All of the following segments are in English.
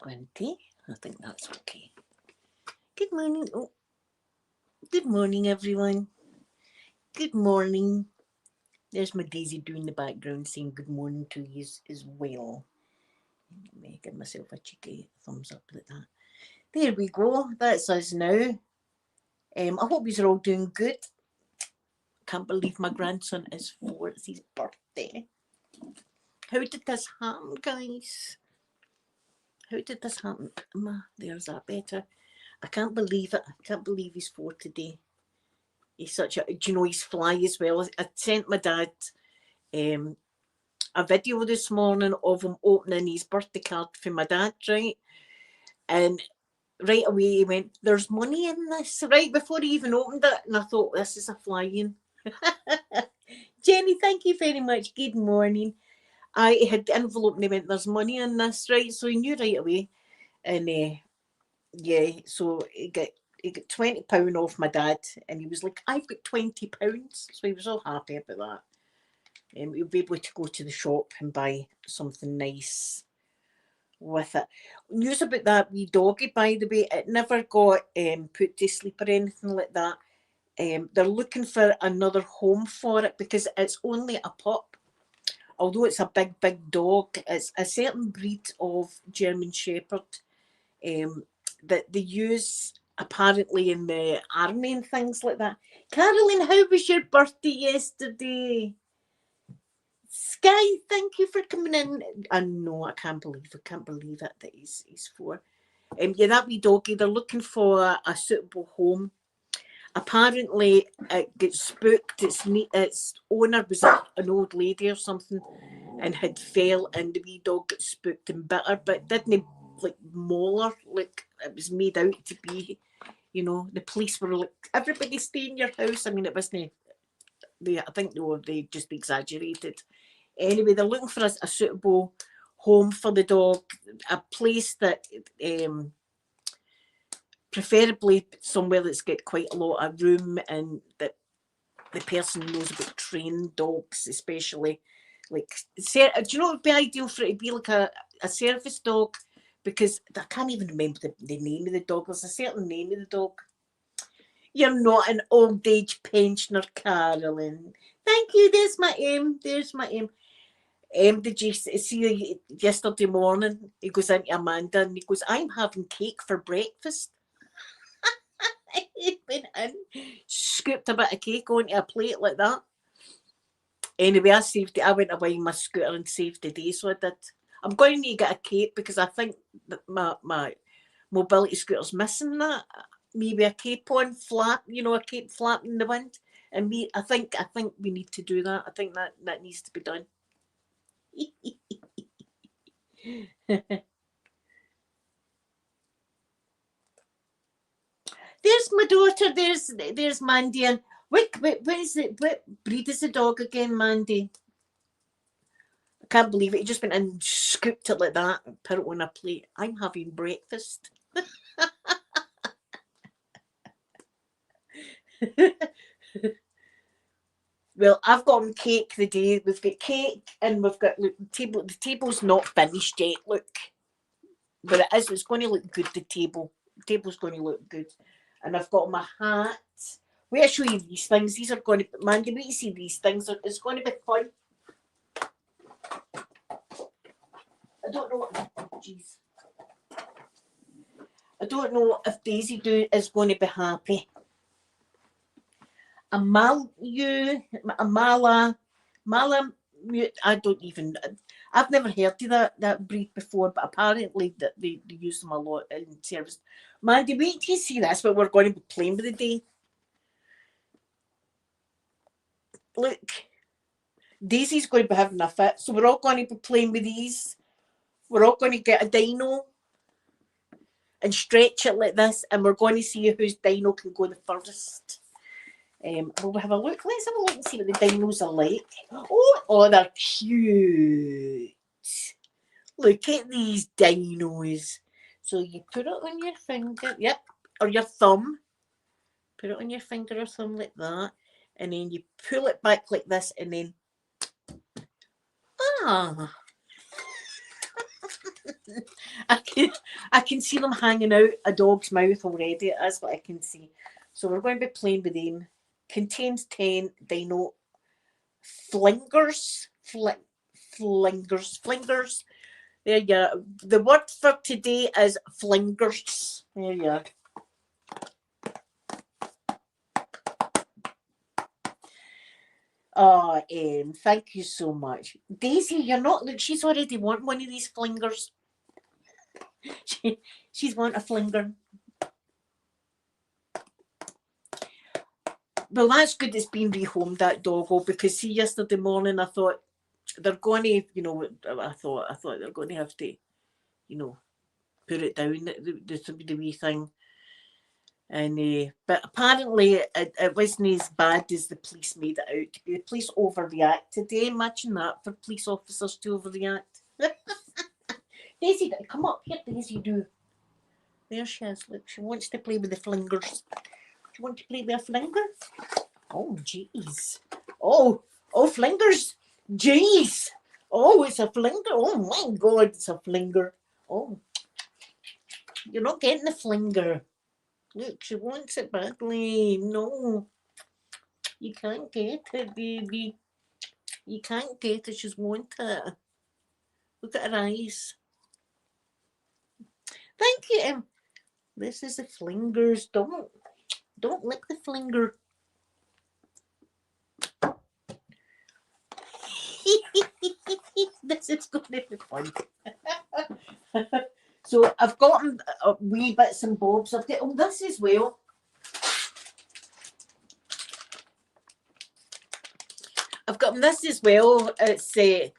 Squinty. I think that's okay. Good morning. Oh, good morning, everyone. Good morning. There's my Daisy doing the background saying good morning to you as well. Let me give myself a cheeky thumbs up like that. There we go. That's us now. I hope you're all doing good. Can't believe my grandson is 4. It's his birthday. How did this happen, guys? How did this happen? There's that better. I can't believe it. I can't believe he's 4 today. He's such a, do you know, he's fly as well. I sent my dad a video this morning of him opening his birthday card for my dad, right? And right away he went, "There's money in this," right before he even opened it. And I thought, this is a flying. Jenny, thank you very much. Good morning. I had the envelope and he went, "There's money in this," right? So he knew right away. And yeah, so he got £20 off my dad, and he was like, "I've got £20," so he was all happy about that. He'll be able to go to the shop and buy something nice with it. News about that wee doggy, by the way, it never got put to sleep or anything like that. They're looking for another home for it because it's only a pup. Although it's a big dog, it's a certain breed of German Shepherd that they use apparently in the army and things like that. Caroline, how was your birthday yesterday? Sky, thank you for coming in. I know, I can't believe it that he's 4. Yeah, that wee doggy, they're looking for a suitable home. Apparently it gets spooked. Its owner was an old lady or something and had fell, and the wee dog got spooked and bit her, but didn't like maul her like it was made out to be. You know, the police were like, "Everybody stay in your house." I mean, it wasn't. I think they just exaggerated. Anyway, they're looking for a suitable home for the dog, a place that preferably somewhere that's got quite a lot of room and that the person knows about trained dogs, especially. Like, do you know what would be ideal for it to be like a service dog? Because I can't even remember the name of the dog. There's a certain name of the dog. You're not an old age pensioner, Carolyn. Thank you. There's my aim. Did you see yesterday morning? He goes into Amanda and he goes, "I'm having cake for breakfast." He went in, scooped a bit of cake onto a plate like that. Anyway, I saved it. I went away in my scooter and saved the day, so I did. I'm going to need to get a cape because I think that my mobility scooter's missing that. Maybe a cape on flap, a cape flap in the wind. And I think we need to do that. I think that needs to be done. There's my daughter. There's Mandy. And what is it? What breed is the dog again, Mandy? I can't believe it. He just went and scooped it like that and put it on a plate. I'm having breakfast. Well, I've got cake the day. We've got cake and we've got, look, the table's not finished yet, look. But it's going to look good, the table's going to look good. And I've got my hat. Wait, I'll show you these things. These are going to, Mandy, wait, you see these things. It's going to be fun. I don't know what, jeez. I don't know if Daisy is going to be happy. Mala, I don't even, I've never heard of that breed before, but apparently they use them a lot in service. Mandy, wait till you see this, what we're going to be playing with today. Look, Daisy's going to be having a fit, so we're all going to be playing with these. We're all going to get a dino and stretch it like this, and we're going to see whose dino can go the furthest. We'll have a look. Let's have a look and see what the dinos are like. Oh, they're cute. Look at these dinos. So you put it on your finger, yep, or your thumb. Put it on your finger or thumb like that, and then you pull it back like this, and then I can see them hanging out a dog's mouth already. That's what I can see. So we're going to be playing with them. Contains 10 Dino flingers. Flingers. There you go. The word for today is flingers. There you are. Oh, thank you so much. Daisy, you're not, look, she's already wanting one of these flingers. She's wanting a flinger. Well, that's good it's been rehomed, that doggo, because see, yesterday morning I thought they're going to, I thought they're going to have to, put it down, the wee thing. And but apparently it wasn't as bad as the police made it out to be. The police overreact today. Imagine that, for police officers to overreact. Daisy, come up here, Daisy, do. There she is. Look, she wants to play with the flingers. Do you want to play with a flinger? Oh, jeez. Oh, flingers. Jeez. Oh, it's a flinger. Oh, my God, it's a flinger. Oh, you're not getting the flinger. Look, she wants it badly. No, you can't get it, baby. You can't get it. She's want it. Look at her eyes. Thank you. This is the flingers. Don't lick the flinger. This is going to be fun. So I've got wee bits and bobs. I've got this as well. I've got this as well. It's a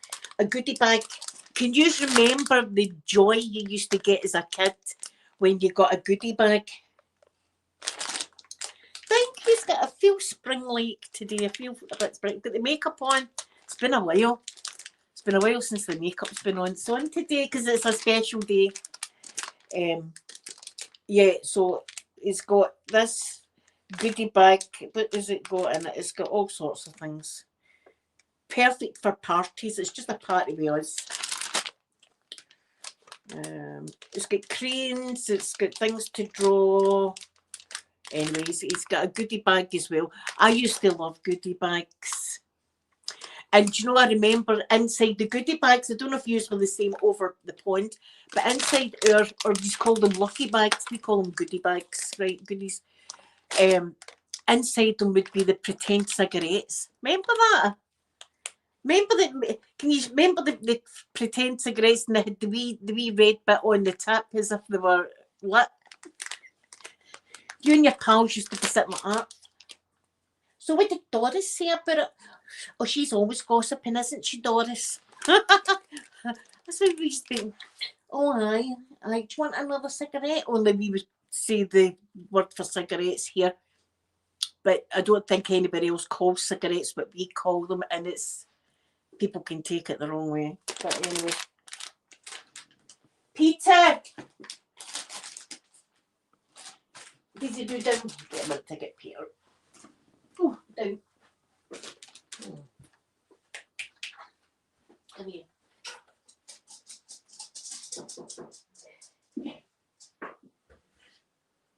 goodie bag. Can you remember the joy you used to get as a kid when you got a goodie bag? Thank you. I feel spring-like today. I feel a bit spring. Got the makeup on. It's been a while. It's been a while since the makeup's been on. It's on today because it's a special day. Yeah, so it's got this goodie bag. What has it got in it? It's got all sorts of things. Perfect for parties. It's just a party with us. It's got crayons. It's got things to draw. Anyways, it's got a goodie bag as well. I used to love goodie bags. And you know, I remember inside the goodie bags, I don't know if you were the same over the pond, but inside or you call them lucky bags, we call them goodie bags, right? Goodies. Inside them would be the pretend cigarettes. Remember that? Can you remember the pretend cigarettes and they had the wee red bit on the tip as if they were lit? You and your pals used to be sitting like that. So what did Doris say about it? Oh, she's always gossiping, isn't she, Doris? That's what we used to think. Oh, aye. Do you want another cigarette? Only we would say the word for cigarettes here. But I don't think anybody else calls cigarettes what we call them, and it's people can take it the wrong way. But anyway. Peter! Did you do down? Get him a ticket, Peter. Oh, down. Oh. Come here.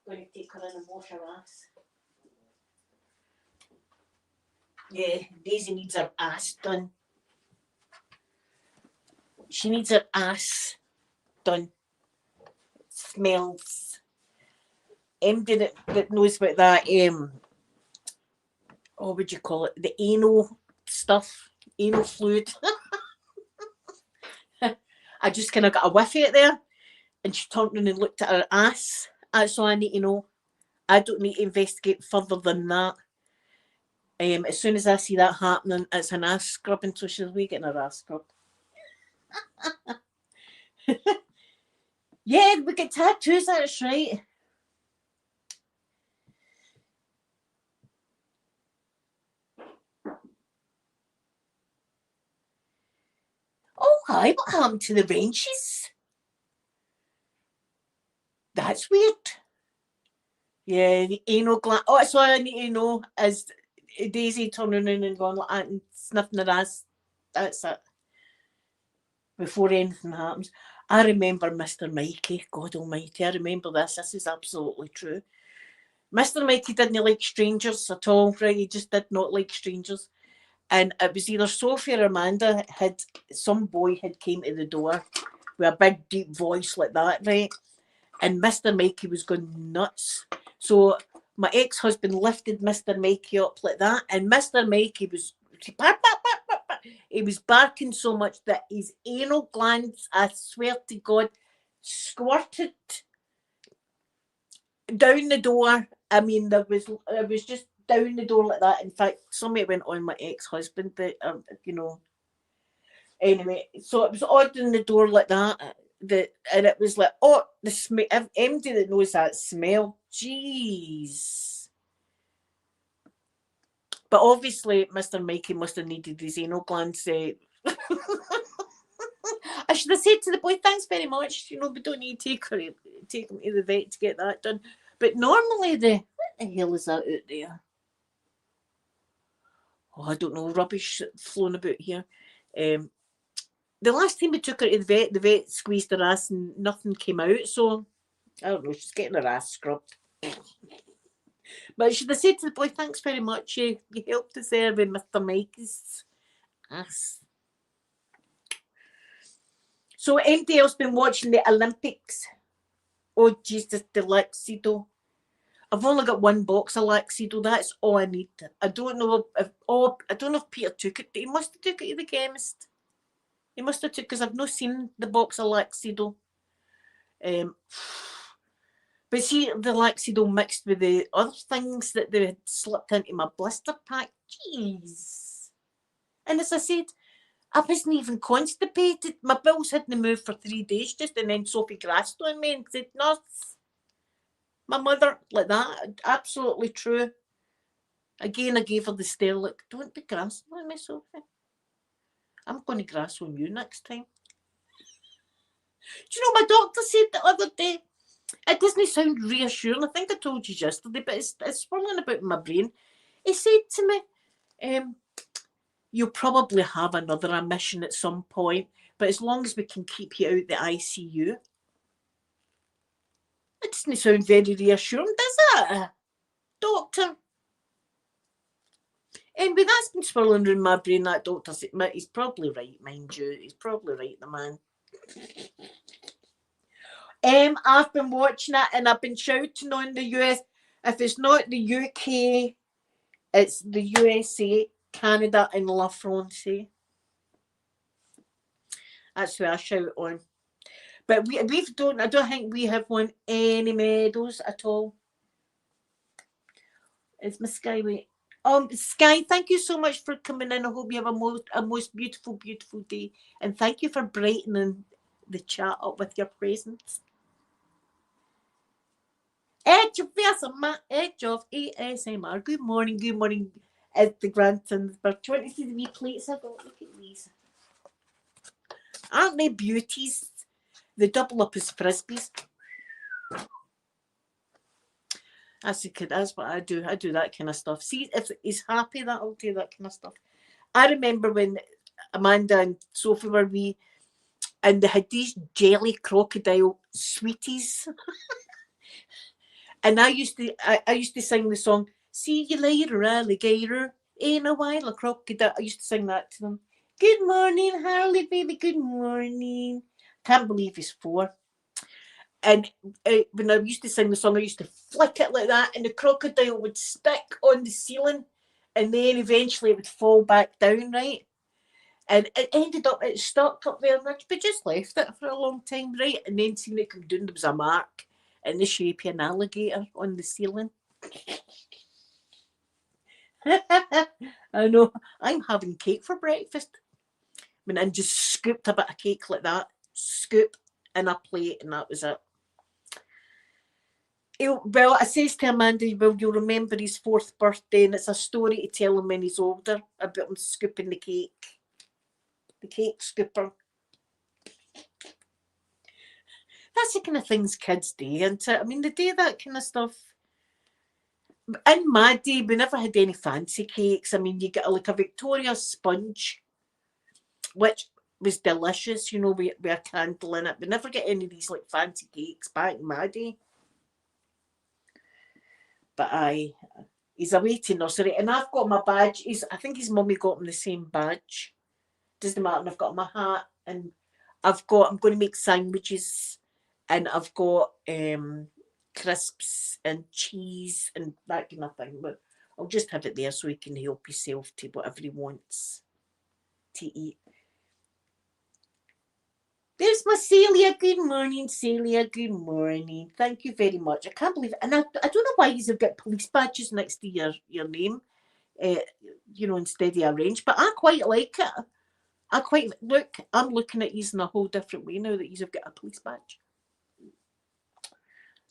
Going to take her in and wash her ass. Yeah, Daisy needs her ass done. She needs her ass done. It smells. That knows about that. What would you call it? The anal stuff, anal fluid. I just kind of got a whiff of it there, and she turned around and looked at her ass. That's all I need to know. I don't need to investigate further than that. As soon as I see that happening, it's an ass scrubbing, so she'll be getting her ass scrubbed. Yeah, we get tattoos, that's right. Oh, hi, what happened to the wrenches? That's weird. Yeah, the anal gland. Oh, that's all I need to know is Daisy turning around and going like that and sniffing her ass. That's it. Before anything happens. I remember Mr. Mikey, God almighty, I remember this. This is absolutely true. Mr. Mikey didn't like strangers at all, right? He just did not like strangers. And it was either Sophie or Amanda some boy had came to the door with a big deep voice like that, right? And Mr. Mikey was going nuts. So my ex-husband lifted Mr. Mikey up like that, and Mr. Mikey was he was barking so much that his anal glands, I swear to God, squirted down the door. I mean, it was just down the door like that. In fact, somebody went on my ex-husband that anyway, so it was odd in the door like that. And it was like, oh, the smell. Anybody that knows that smell, jeez. But obviously, Mr. Mikey must have needed his anal glands. I should have said to the boy, "Thanks very much. You know, we don't need to take him to the vet to get that done." But normally, what the hell is that out there? Oh, I don't know. Rubbish flown about here. The last time we took her to the vet squeezed her ass and nothing came out. So I don't know. She's getting her ass scrubbed. But I should have said to the boy, "Thanks very much. You helped us there with Mr. Mikey's ass." So anybody else been watching the Olympics? Oh Jesus, the Laxido. I've only got one box of Laxido. That's all I need. I don't know if Peter took it. He must have took it to the chemist. He must have took, because I've not seen the box of Laxido. But see, the Laxido mixed with the other things that they had slipped into my blister pack. Jeez. And as I said, I wasn't even constipated. My bowels hadn't moved for 3 days just, and then Sophie grasped on me and said, "Nurse, my mother," like that. Absolutely true. Again, I gave her the stare, like, "Don't be grasping on me, Sophie. I'm going to grasp on you next time." Do you know, my doctor said the other day, it doesn't sound reassuring. I think I told you yesterday, but it's swirling about in my brain. He said to me, "You'll probably have another admission at some point, but as long as we can keep you out the ICU." It doesn't sound very reassuring, does it, doctor? Anyway, that's been swirling around my brain, that doctor. He's probably right, mind you. He's probably right, the man. I've been watching it and I've been shouting on the US. If it's not the UK, it's the USA, Canada, and La France. That's who I shout on. But I don't think we have won any medals at all. It's my Skyway. Sky, thank you so much for coming in. I hope you have a most beautiful, beautiful day. And thank you for brightening the chat up with your presence. Edge of ASMR. Good morning, good morning. As the grandsons, but do you want to see the wee plates I've got? Look at these. Aren't they beauties? They double up as frisbees. That's what I do. I do that kind of stuff. See, if he's happy, that'll do that kind of stuff. I remember when Amanda and Sophie were wee, and they had these jelly crocodile sweeties. And I used to sing the song, "See you later, alligator. In a while, a crocodile." I used to sing that to them. "Good morning, Harley, baby. Good morning." Can't believe he's 4. And when I used to sing the song, I used to flick it like that, and the crocodile would stick on the ceiling, and then eventually it would fall back down, right? And it stuck up there, but just left it for a long time, right? And then seen it come down, there was a mark in the shape of an alligator on the ceiling. I know. I'm having cake for breakfast. I just scooped a bit of cake like that, scoop in a plate, and that was it. Well, I says to Amanda, "Well, you'll remember his 4th birthday, and it's a story to tell him when he's older about him scooping the cake." The cake scooper. That's the kind of things kids do, isn't it? I mean, they do that kind of stuff. In my day, we never had any fancy cakes. I mean, you get like a Victoria sponge, which was delicious, you know, with a candle in it. We never get any of these like fancy cakes back in my day. But he's away to nursery, and I've got my badge. I think his mummy got him the same badge. Doesn't matter. And I've got my hat, and I'm going to make sandwiches, and I've got crisps and cheese and that kind of thing. But I'll just have it there so he can help himself to whatever he wants to eat. There's my Celia. Good morning, Celia. Good morning. Thank you very much. I can't believe it. And I don't know why you've got police badges next to your name, you know, instead of a range. But I quite like it. Look, I'm looking at you in a whole different way now that you've got a police badge.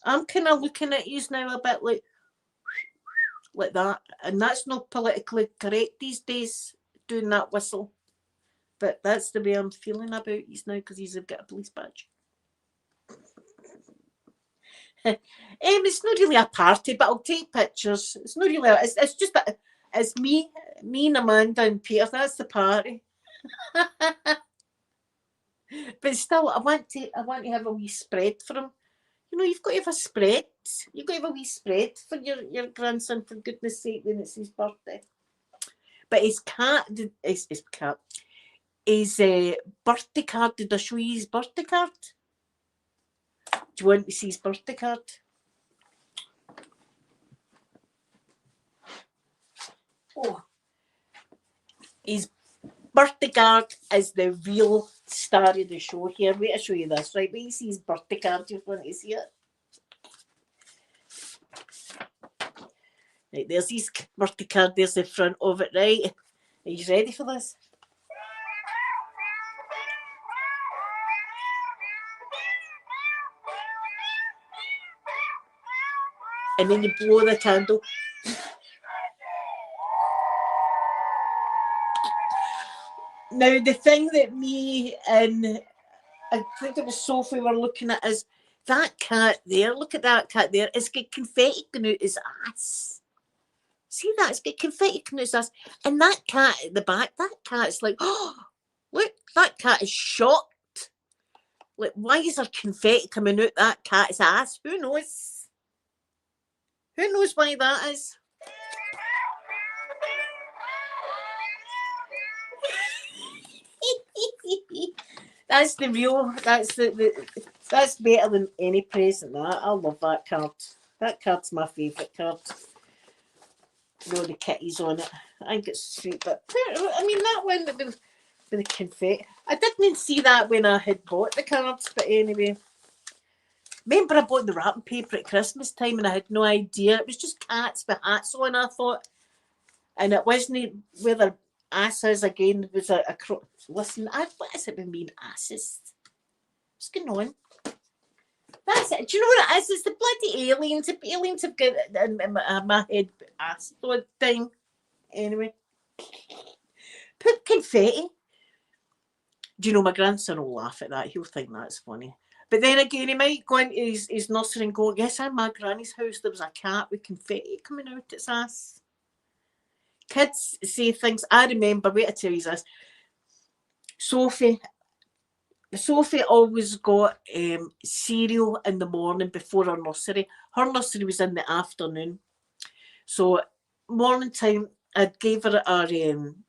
I'm kind of looking at you now a bit like that. And that's not politically correct these days, doing that whistle. But that's the way I'm feeling about you now because he's got a police badge. It's not really a party, but I'll take pictures. It's not really. It's just that it's me and Amanda and Peter. That's the party. But still, I want to have a wee spread for him. You know, you've got to have a spread. You've got to have a wee spread for your grandson, for goodness sake, when it's his birthday. But his birthday card, did I show you his birthday card? Do you want to see his birthday card? Oh, his birthday card is the real star of the show here. Wait, I'll show you this, right? Wait, you see his birthday card, do you want to see it? Right, there's his birthday card, there's the front of it, right? Are you ready for this? And then you blow the candle. Now, the thing that me and I think it was Sophie were looking at is that cat there. Look at that cat there. It's got confetti coming out his ass. See that? It's got confetti coming out his ass. And that cat at the back, that cat's like, oh, look, that cat is shocked. Like, why is there confetti coming out that cat's ass? Who knows? Who knows why that is? That's the real. That's that's better than any present. That I love that card. That card's my favourite card. With all the kitties on it. I think it's sweet, but I mean that one with the confetti. I didn't see that when I had bought the cards, but anyway. Remember I bought the wrapping paper at Christmas time and I had no idea. It was just cats with hats on, I thought. And it wasn't where their asses again. It was a listen, what is it with me and asses? What's going on? That's it. Do you know what it is? It's the bloody aliens. The aliens have got in my head acid all the time. Anyway. Put confetti. Do you know my grandson will laugh at that? He'll think that's funny. But then again, he might go into his nursery and go, yes, in my granny's house there was a cat with confetti coming out its ass. Kids say things. I remember, wait, I tell you this. Sophie always got cereal in the morning before her nursery. Her nursery was in the afternoon. So morning time, I gave her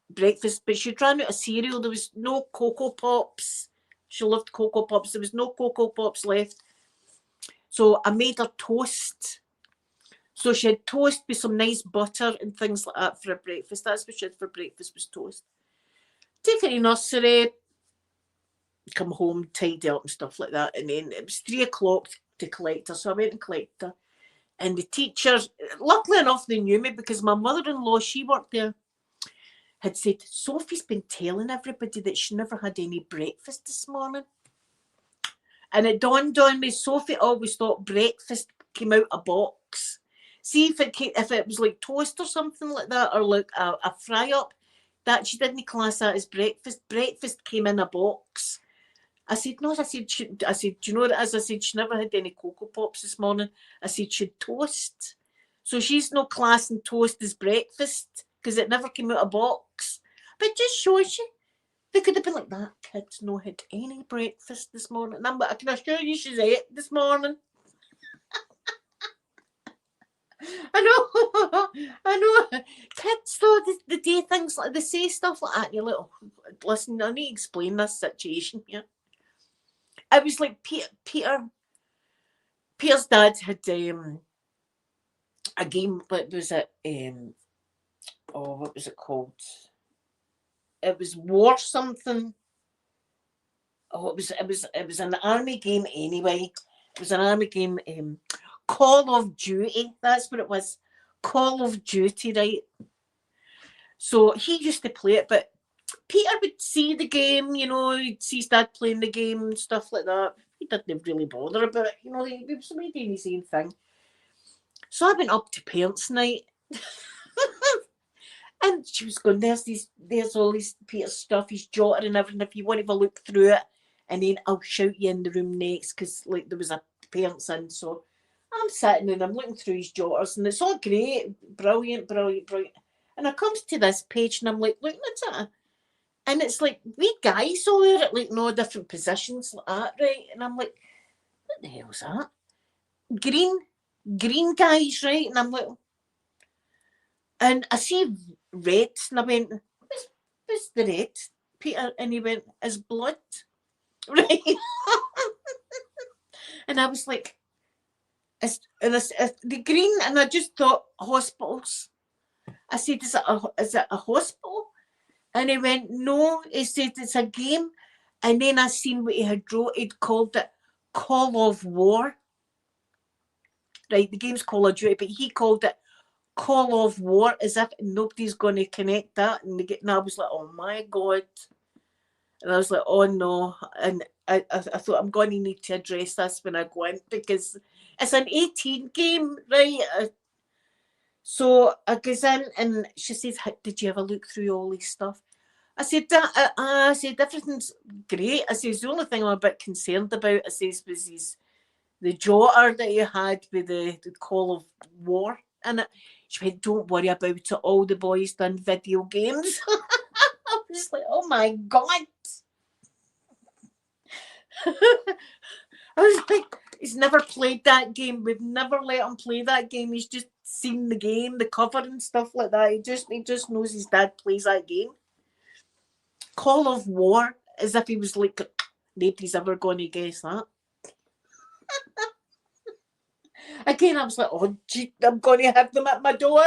breakfast, but she'd run out of cereal. There was no Cocoa Pops. She loved Cocoa Pops. There was no Cocoa Pops left. So I made her toast. So she had toast with some nice butter and things like that for her breakfast. That's what she had for breakfast, was toast. Take her to nursery, come home, tidy up and stuff like that. And then it was 3 o'clock to collect her. So I went and collected her. And the teachers, luckily enough, they knew me because my mother-in-law, she worked there, had said, Sophie's been telling everybody that she never had any breakfast this morning. And it dawned on me, Sophie always thought breakfast came out a box. See if it was like toast or something like that, or like a fry-up, that she didn't class that as breakfast. Breakfast came in a box. I said, no, I said, do you know what it is? I said, she never had any Cocoa Pops this morning. I said, she'd toast. So she's no classing toast as breakfast because it never came out of a box. But just shows you. They could have been like, that kid's not had any breakfast this morning. And I'm like, I can assure you she's ate this morning. I know, I know. Kids though, they do things like, they say stuff like that, and you're like, oh, listen, I need to explain this situation here. It was like Peter's dad had a game. What was it? What was it called? It was War something. Oh, it was an army game anyway. It was an army game. Call of Duty. That's what it was. Call of Duty, right? So he used to play it, but Peter would see the game, you know, he'd see his dad playing the game and stuff like that. He didn't really bother about it, you know, he was doing his own thing. So I went up to parents' night. And she was going, there's all this Peter's stuff, he's jotted and everything. If you want to have a look through it, and then I'll shout you in the room next, because like there was a parents in. So I'm sitting and I'm looking through his jotters, and it's all great, brilliant, brilliant, brilliant. And I comes to this page and I'm like looking at it, and it's like wee guys all there at like no different positions like that, right? And I'm like, what the hell's that? Green guys, right? And I'm like, and I see red, and I went, what's the red, Peter? And he went, his blood, right? And I was like, is the green? And I just thought, hospitals. I said, is it a hospital? And he went, no. He said, it's a game. And then I seen what he had wrote. He'd called it Call of War. Right, the game's Call of Duty, but he called it Call of War, as if nobody's going to connect that. And I was like, oh my God. And I was like, oh no. And I thought, I'm going to need to address this when I go in, because it's an 18 game, right? So I goes in and she says, did you ever look through all this stuff? I said, I said, everything's great. I says, the only thing I'm a bit concerned about, I says, was the jotter that you had with the Call of War in it. She went, don't worry about it, all the boys done video games. I was like, oh my God. I was like, he's never played that game. We've never let him play that game. He's just seen the game, the cover and stuff like that. He just knows his dad plays that game. Call of War, as if he was like, nobody's ever going to guess that. Again, I was like, oh, gee, I'm going to have them at my door.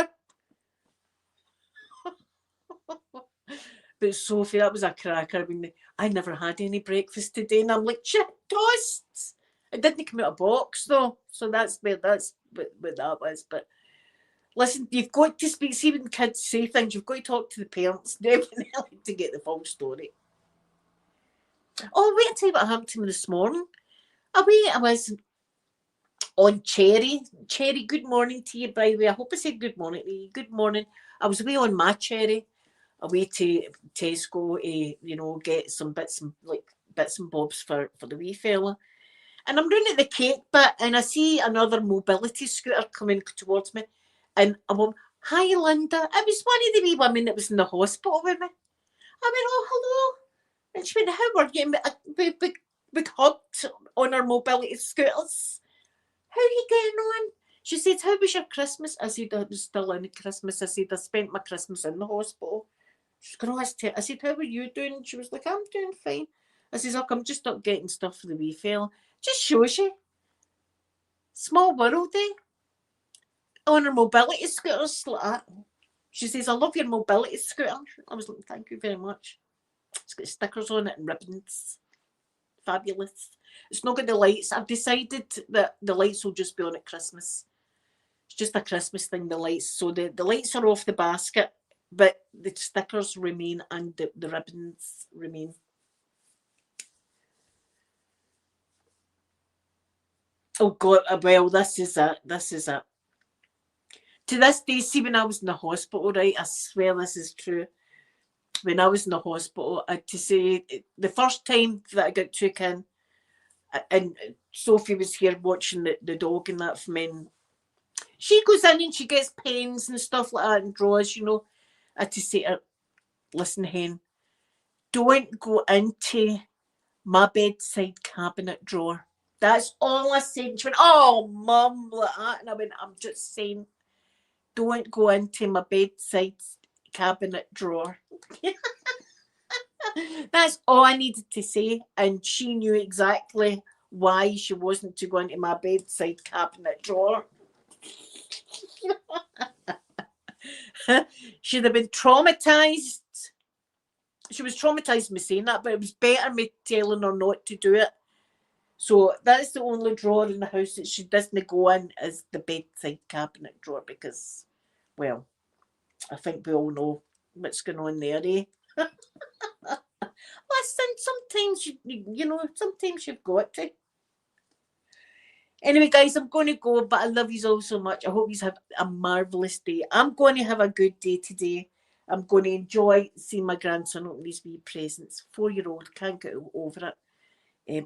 But Sophie, that was a cracker. I mean, I never had any breakfast today, and I'm like, shit, toasts. It didn't come out of a box though, so that's what that was. But listen, you've got to speak. See, when kids say things, you've got to talk to the parents definitely to get the full story. Oh, wait until what happened to me this morning. Away I was on Cherry. Cherry, good morning to you, by the way. I hope I said good morning to you. Good morning. I was away on my Cherry, away to Tesco, you know, get some bits and bobs for the wee fella. And I'm running the cake bit, and I see another mobility scooter coming towards me. And I went, hi, Linda. It was one of the wee women that was in the hospital with me. I went, oh, hello. And she went, how are you? We hugged on our mobility scooters. How are you getting on? She said, how was your Christmas? I said, I was still in Christmas. I said, I spent my Christmas in the hospital. She's going, oh, I said, how are you doing? She was like, I'm doing fine. I said, look, I'm just up getting stuff for the wee fella. Just shows you. Small world, eh? On her mobility scooters like that. She says, I love your mobility scooter. I was like, thank you very much. It's got stickers on it and ribbons. Fabulous. It's not got the lights. I've decided that the lights will just be on at Christmas. It's just a Christmas thing, the lights. So the lights are off the basket, but the stickers remain and the ribbons remain. Oh God, well, this is it. This is it. To this day, see, when I was in the hospital, right, I swear this is true. When I was in the hospital, I had to say, the first time that I got took in, and Sophie was here watching the dog and that for me, she goes in and she gets pens and stuff like that and draws, you know. I had to say to her, listen, hen, don't go into my bedside cabinet drawer. That's all I said. She went, oh, Mum, like that. And I went, I'm just saying, don't go into my bedside cabinet drawer. That's all I needed to say. And she knew exactly why she wasn't to go into my bedside cabinet drawer. She'd have been traumatised. She was traumatised me saying that, but it was better me telling her not to do it. So that's the only drawer in the house that she doesn't go in, is the bedside cabinet drawer, because, well, I think we all know what's going on there, eh? Listen, sometimes sometimes you've got to. Anyway, guys, I'm going to go, but I love you all so much. I hope you have a marvellous day. I'm going to have a good day today. I'm going to enjoy seeing my grandson open these wee presents. 4-year-old, can't get over it.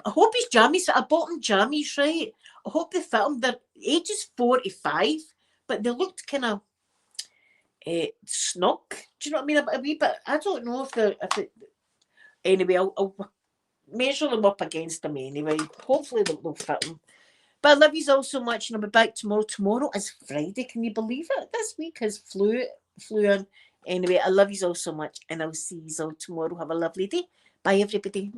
I hope his jammies, I bought him jammies, right? I hope they fit him. Their age is 4 to 5, but they looked kind of snug. Do you know what I mean? A wee bit. I don't know anyway, I'll measure them up against them anyway. Hopefully they'll fit him. But I love you all so much, and I'll be back tomorrow. Tomorrow is Friday. Can you believe it? This week has flew in. Anyway, I love you all so much, and I'll see you all tomorrow. Have a lovely day. Bye, everybody.